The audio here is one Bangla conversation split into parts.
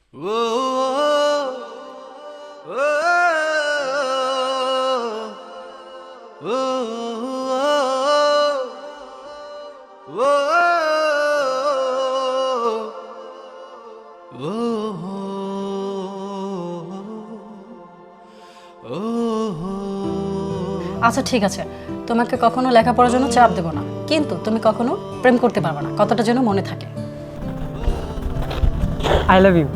আচ্ছা ঠিক আছে, তোমাকে কখনো লেখাপড়ার জন্য চাপ দেব না, কিন্তু তুমি কখনো প্রেম করতে পারবে না, কথাটা যেন মনে থাকে। I love you.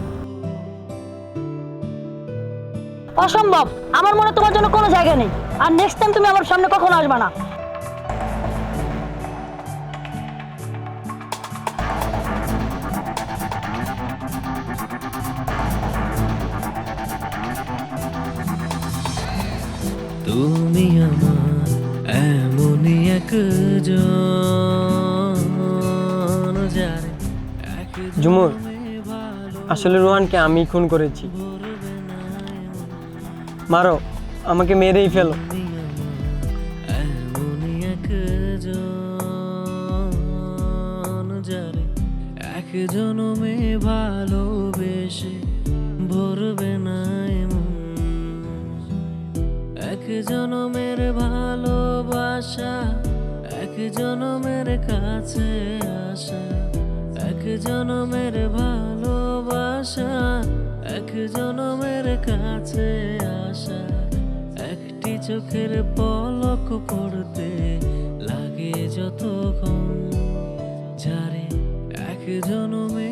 অসম্ভব, আমার মনে তোমার জন্য কোনো জায়গা নেই। আর নেক্সট টাইম তুমি আমার সামনে কখনো আসবে না। তুমি আমার এমনই একজন যারে ঝুমুর, আসলে রোহানকে আমি খুন করেছি। মারো, আমাকে মেরেই ফেলো। এমনই একজন যারে এক জনমে ভালোবেসে ভরবে না এমন এক জনমের ভালোবাসা, এক জনমের কাছে আসা, এক জনমের ভালোবাসা, এক জনমের কাছে আসা, একটি চোখের পলক পড়তে লাগে যতক্ষণ, যারে এক জনমে